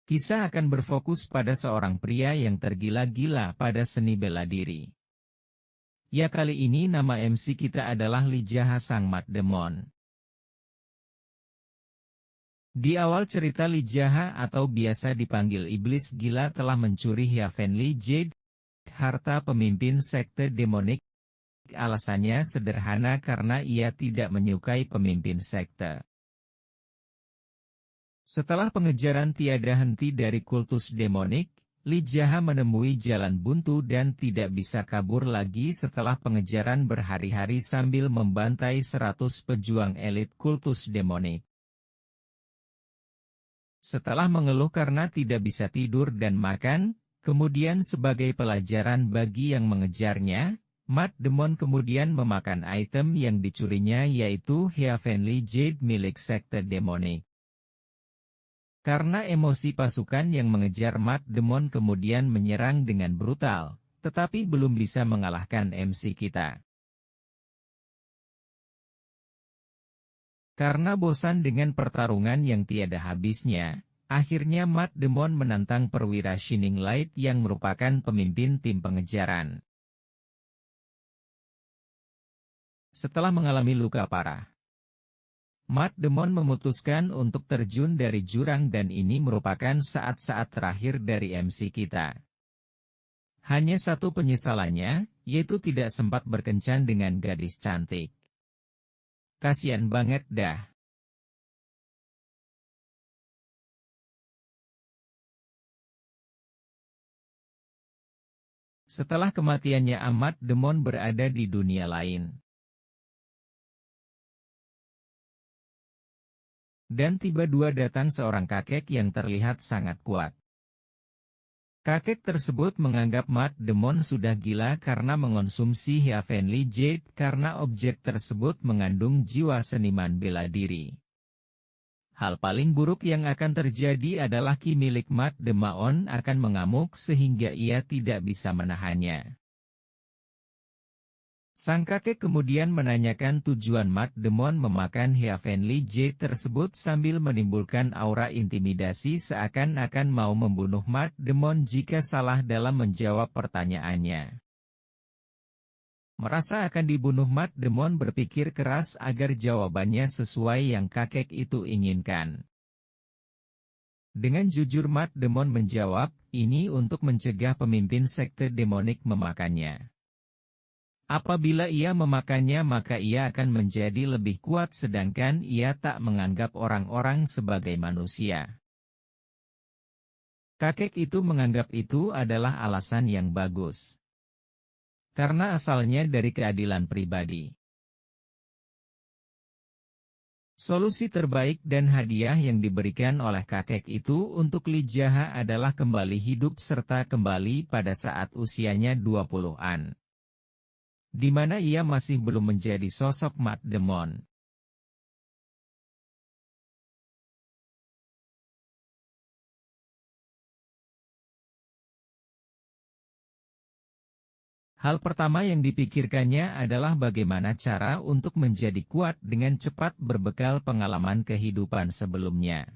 Kisah akan berfokus pada seorang pria yang tergila-gila pada seni bela diri. Ya, kali ini nama MC kita adalah Lee Jaha sang Matt Damon. Di awal cerita, Lee Jaha atau biasa dipanggil Iblis Gila telah mencuri Heavenly Jade, harta pemimpin sekte demonik. Alasannya sederhana, karena ia tidak menyukai pemimpin sekte. Setelah pengejaran tiada henti dari kultus demonik, Lee Jaha menemui jalan buntu dan tidak bisa kabur lagi setelah pengejaran berhari-hari sambil membantai 100 pejuang elit kultus demonik. Setelah mengeluh karena tidak bisa tidur dan makan, kemudian sebagai pelajaran bagi yang mengejarnya, Matt Damon kemudian memakan item yang dicurinya, yaitu Heavenly Jade milik sekte demonik. Karena emosi, pasukan yang mengejar Matt Damon kemudian menyerang dengan brutal, tetapi belum bisa mengalahkan MC kita. Karena bosan dengan pertarungan yang tiada habisnya, akhirnya Matt Damon menantang perwira Shining Light yang merupakan pemimpin tim pengejaran. Setelah mengalami luka parah, Matt Damon memutuskan untuk terjun dari jurang, dan ini merupakan saat-saat terakhir dari MC kita. Hanya satu penyesalannya, yaitu tidak sempat berkencan dengan gadis cantik. Kasian banget dah. Setelah kematiannya, Matt Damon berada di dunia lain. Dan tiba-tiba datang seorang kakek yang terlihat sangat kuat. Kakek tersebut menganggap Matt Damon sudah gila karena mengonsumsi Heavenly Jade, karena objek tersebut mengandung jiwa seniman bela diri. Hal paling buruk yang akan terjadi adalah ki milik Matt Damon akan mengamuk sehingga ia tidak bisa menahannya. Sang kakek kemudian menanyakan tujuan Matt Damon memakan Heavenly Jade tersebut sambil menimbulkan aura intimidasi seakan-akan mau membunuh Matt Damon jika salah dalam menjawab pertanyaannya. Merasa akan dibunuh, Matt Damon berpikir keras agar jawabannya sesuai yang kakek itu inginkan. Dengan jujur Matt Damon menjawab, ini untuk mencegah pemimpin sekte demonik memakannya. Apabila ia memakannya, maka ia akan menjadi lebih kuat, sedangkan ia tak menganggap orang-orang sebagai manusia. Kakek itu menganggap itu adalah alasan yang bagus. Karena asalnya dari keadilan pribadi. Solusi terbaik dan hadiah yang diberikan oleh kakek itu untuk Lee Jaha adalah kembali hidup serta kembali pada saat usianya 20-an. Di mana ia masih belum menjadi sosok Matt Damon. Hal pertama yang dipikirkannya adalah bagaimana cara untuk menjadi kuat dengan cepat berbekal pengalaman kehidupan sebelumnya.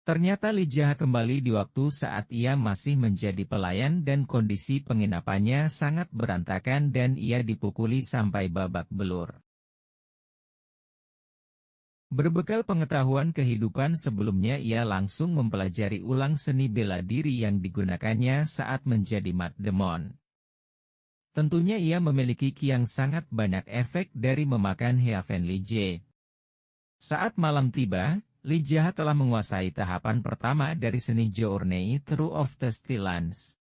Ternyata Lee Jaha kembali di waktu saat ia masih menjadi pelayan dan kondisi penginapannya sangat berantakan dan ia dipukuli sampai babak belur. Berbekal pengetahuan kehidupan sebelumnya, ia langsung mempelajari ulang seni bela diri yang digunakannya saat menjadi Matt Damon. Tentunya ia memiliki ki yang sangat banyak efek dari memakan Heavenly Jade. Saat malam tiba, Lee Jaha telah menguasai tahapan pertama dari seni Journey Through of the Steellands.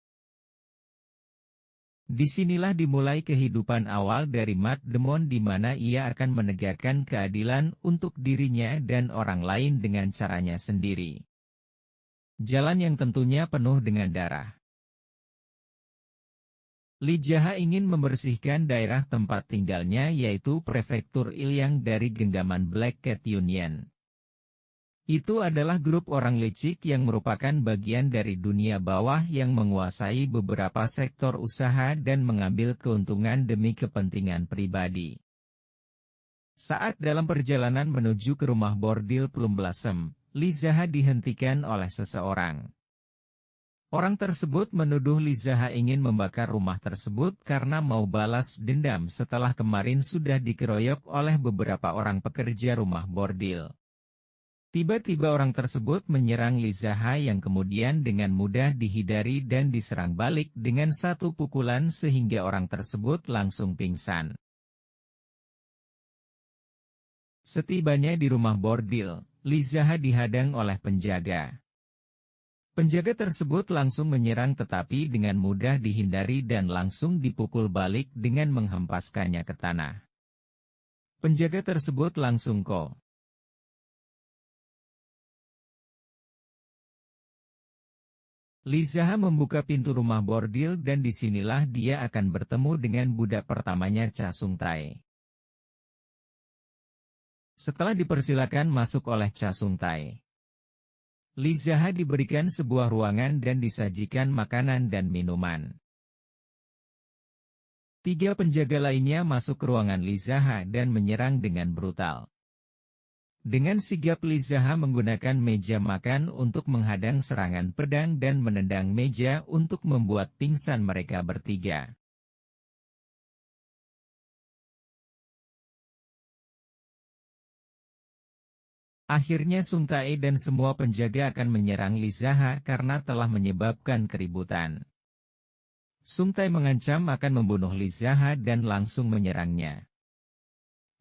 Disinilah dimulai kehidupan awal dari Matt Damon, di mana ia akan menegakkan keadilan untuk dirinya dan orang lain dengan caranya sendiri. Jalan yang tentunya penuh dengan darah. Lee Jaha ingin membersihkan daerah tempat tinggalnya, yaitu Prefektur Ilyang, dari genggaman Black Cat Union. Itu adalah grup orang licik yang merupakan bagian dari dunia bawah yang menguasai beberapa sektor usaha dan mengambil keuntungan demi kepentingan pribadi. Saat dalam perjalanan menuju ke rumah bordil Plum Blossom, Lizaha dihentikan oleh seseorang. Orang tersebut menuduh Lizaha ingin membakar rumah tersebut karena mau balas dendam setelah kemarin sudah dikeroyok oleh beberapa orang pekerja rumah bordil. Tiba-tiba orang tersebut menyerang Lizaha yang kemudian dengan mudah dihindari dan diserang balik dengan satu pukulan sehingga orang tersebut langsung pingsan. Setibanya di rumah bordil, Lizaha dihadang oleh penjaga. Penjaga tersebut langsung menyerang tetapi dengan mudah dihindari dan langsung dipukul balik dengan menghempaskannya ke tanah. Penjaga tersebut langsung Lizaha membuka pintu rumah bordil dan disinilah dia akan bertemu dengan budak pertamanya Cha Sung Tae. Setelah dipersilakan masuk oleh Cha Sung Tae, Lizaha diberikan sebuah ruangan dan disajikan makanan dan minuman. 3 penjaga lainnya masuk ke ruangan Lizaha dan menyerang dengan brutal. Dengan sigap Lizaha menggunakan meja makan untuk menghadang serangan pedang dan menendang meja untuk membuat pingsan mereka bertiga. Akhirnya Sung Tae dan semua penjaga akan menyerang Lizaha karena telah menyebabkan keributan. Sung Tae mengancam akan membunuh Lizaha dan langsung menyerangnya.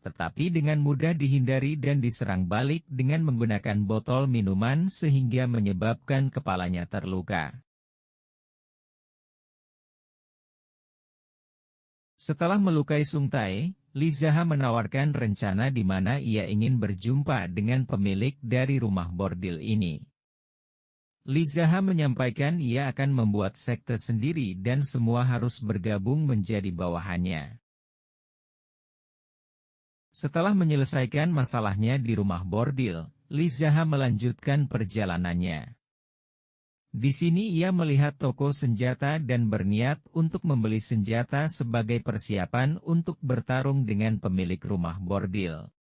Tetapi dengan mudah dihindari dan diserang balik dengan menggunakan botol minuman sehingga menyebabkan kepalanya terluka. Setelah melukai Sung Tae, Lizaha menawarkan rencana di mana ia ingin berjumpa dengan pemilik dari rumah bordil ini. Lizaha menyampaikan ia akan membuat sekte sendiri dan semua harus bergabung menjadi bawahannya. Setelah menyelesaikan masalahnya di rumah bordil, Lizaha melanjutkan perjalanannya. Di sini ia melihat toko senjata dan berniat untuk membeli senjata sebagai persiapan untuk bertarung dengan pemilik rumah bordil.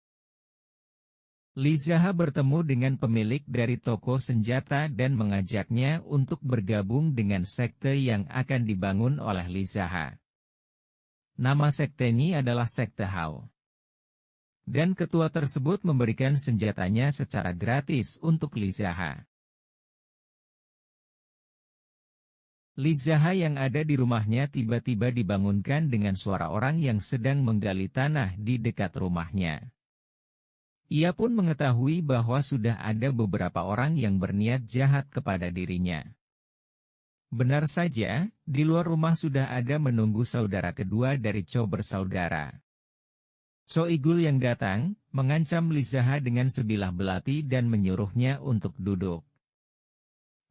Lizaha bertemu dengan pemilik dari toko senjata dan mengajaknya untuk bergabung dengan sekte yang akan dibangun oleh Lizaha. Nama sekte ini adalah Sekte Hao. Dan ketua tersebut memberikan senjatanya secara gratis untuk Lizaha. Lizaha yang ada di rumahnya tiba-tiba dibangunkan dengan suara orang yang sedang menggali tanah di dekat rumahnya. Ia pun mengetahui bahwa sudah ada beberapa orang yang berniat jahat kepada dirinya. Benar saja, di luar rumah sudah ada menunggu saudara kedua dari Cho bersaudara. Cho Igul yang datang, mengancam Lizaha dengan sebilah belati dan menyuruhnya untuk duduk.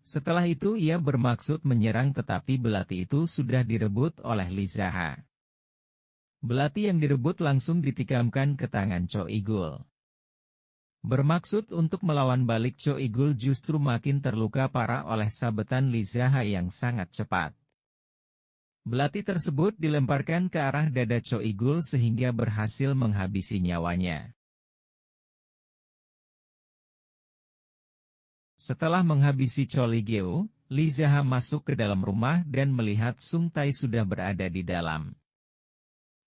Setelah itu ia bermaksud menyerang tetapi belati itu sudah direbut oleh Lizaha. Belati yang direbut langsung ditikamkan ke tangan Cho Igul. Bermaksud untuk melawan balik Cho Igul justru makin terluka parah oleh sabetan Lizaha yang sangat cepat. Belati tersebut dilemparkan ke arah dada Cho Igul sehingga berhasil menghabisi nyawanya. Setelah menghabisi Cho Ligeo, Lizaha masuk ke dalam rumah dan melihat Sung Tae sudah berada di dalam.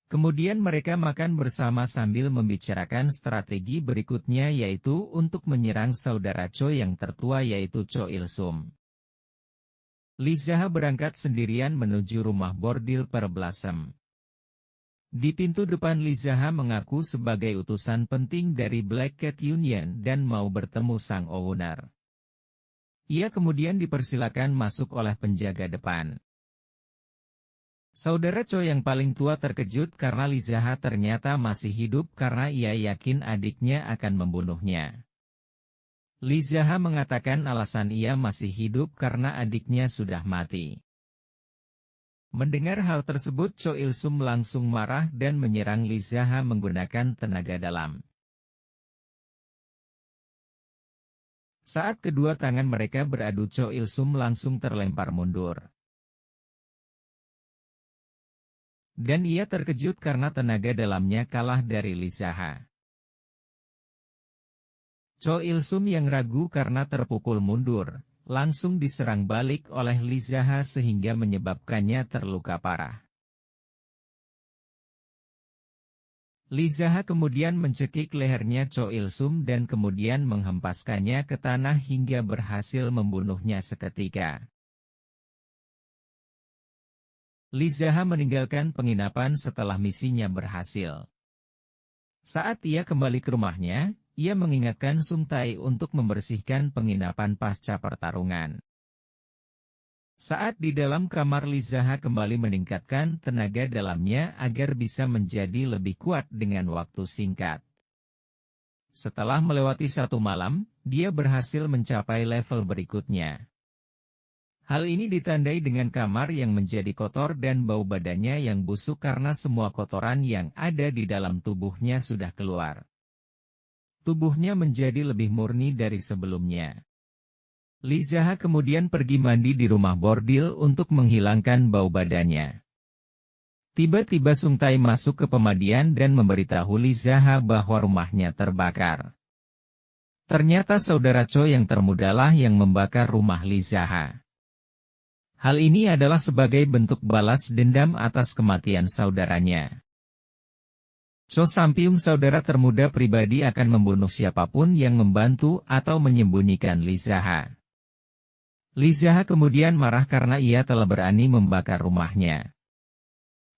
Kemudian mereka makan bersama sambil membicarakan strategi berikutnya yaitu untuk menyerang saudara Cho yang tertua yaitu Cho Il Sum. Lizaha berangkat sendirian menuju rumah bordil Per Blossom. Di pintu depan Lizaha mengaku sebagai utusan penting dari Black Cat Union dan mau bertemu sang owner. Ia kemudian dipersilakan masuk oleh penjaga depan. Saudara Cho yang paling tua terkejut karena Lizaha ternyata masih hidup karena ia yakin adiknya akan membunuhnya. Lizaha mengatakan alasan ia masih hidup karena adiknya sudah mati. Mendengar hal tersebut Cho Il Sum langsung marah dan menyerang Lizaha menggunakan tenaga dalam. Saat kedua tangan mereka beradu Cho Il Sum langsung terlempar mundur. Dan ia terkejut karena tenaga dalamnya kalah dari Lizaha. Cho Il-sum yang ragu karena terpukul mundur, langsung diserang balik oleh Lee Zaha sehingga menyebabkannya terluka parah. Lee Zaha kemudian mencekik lehernya Cho Il-sum dan kemudian menghempaskannya ke tanah hingga berhasil membunuhnya seketika. Lee Zaha meninggalkan penginapan setelah misinya berhasil. Saat ia kembali ke rumahnya, ia mengingatkan Sung Tae untuk membersihkan penginapan pasca pertarungan. Saat di dalam kamar, Lee Zaha kembali meningkatkan tenaga dalamnya agar bisa menjadi lebih kuat dengan waktu singkat. Setelah melewati 1 malam, dia berhasil mencapai level berikutnya. Hal ini ditandai dengan kamar yang menjadi kotor dan bau badannya yang busuk karena semua kotoran yang ada di dalam tubuhnya sudah keluar. Tubuhnya menjadi lebih murni dari sebelumnya. Lee Zaha kemudian pergi mandi di rumah bordil untuk menghilangkan bau badannya. Tiba-tiba Sung Tae masuk ke pemandian dan memberitahu Lee Zaha bahwa rumahnya terbakar. Ternyata saudara Cho yang termudalah yang membakar rumah Lee Zaha. Hal ini adalah sebagai bentuk balas dendam atas kematian saudaranya. Cho Sampyung, saudara termuda pribadi, akan membunuh siapapun yang membantu atau menyembunyikan Lee Zaha. Lee Zaha kemudian marah karena ia telah berani membakar rumahnya.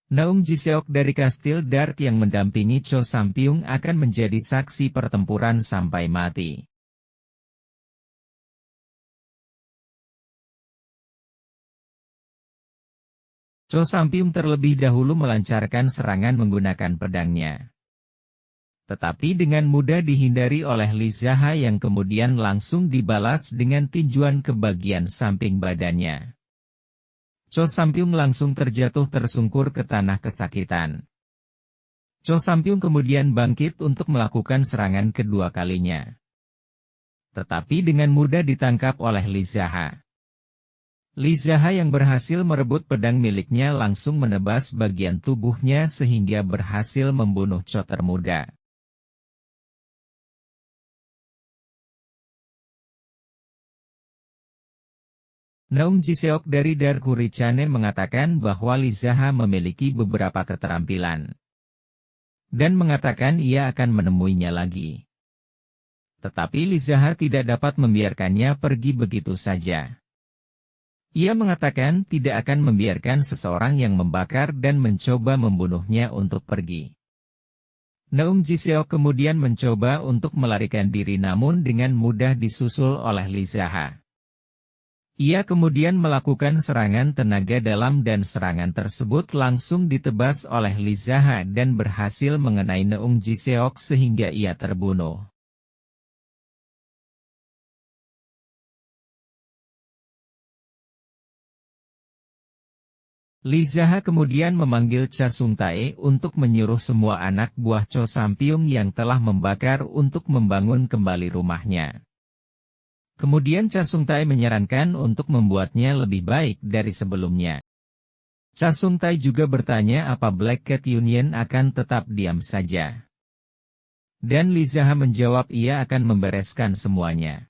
Naung Jiseok dari Kastil Dark yang mendampingi Cho Sampyung akan menjadi saksi pertempuran sampai mati. Cho Sampyung terlebih dahulu melancarkan serangan menggunakan pedangnya. Tetapi dengan mudah dihindari oleh Lee Zaha yang kemudian langsung dibalas dengan tinjuan ke bagian samping badannya. Cho Sampyung langsung terjatuh tersungkur ke tanah kesakitan. Cho Sampyung kemudian bangkit untuk melakukan serangan kedua kalinya. Tetapi dengan mudah ditangkap oleh Lee Zaha. Lee Zaha yang berhasil merebut pedang miliknya langsung menebas bagian tubuhnya sehingga berhasil membunuh Cho termuda. Naung Jiseok dari Dark Hurricane mengatakan bahwa Lee Zaha memiliki beberapa keterampilan. Dan mengatakan ia akan menemuinya lagi. Tetapi Lee Zaha tidak dapat membiarkannya pergi begitu saja. Ia mengatakan tidak akan membiarkan seseorang yang membakar dan mencoba membunuhnya untuk pergi. Naung Jiseok kemudian mencoba untuk melarikan diri namun dengan mudah disusul oleh Lee Zaha. Ia kemudian melakukan serangan tenaga dalam dan serangan tersebut langsung ditebas oleh Lee Zaha dan berhasil mengenai Naung Jiseok sehingga ia terbunuh. Lee Zaha kemudian memanggil Cha Sung Tae untuk menyuruh semua anak buah Cho Sampyung yang telah membakar untuk membangun kembali rumahnya. Kemudian Cha Sung Tae menyarankan untuk membuatnya lebih baik dari sebelumnya. Cha Sung Tae juga bertanya apa Black Cat Union akan tetap diam saja. Dan Lee Zaha menjawab ia akan membereskan semuanya.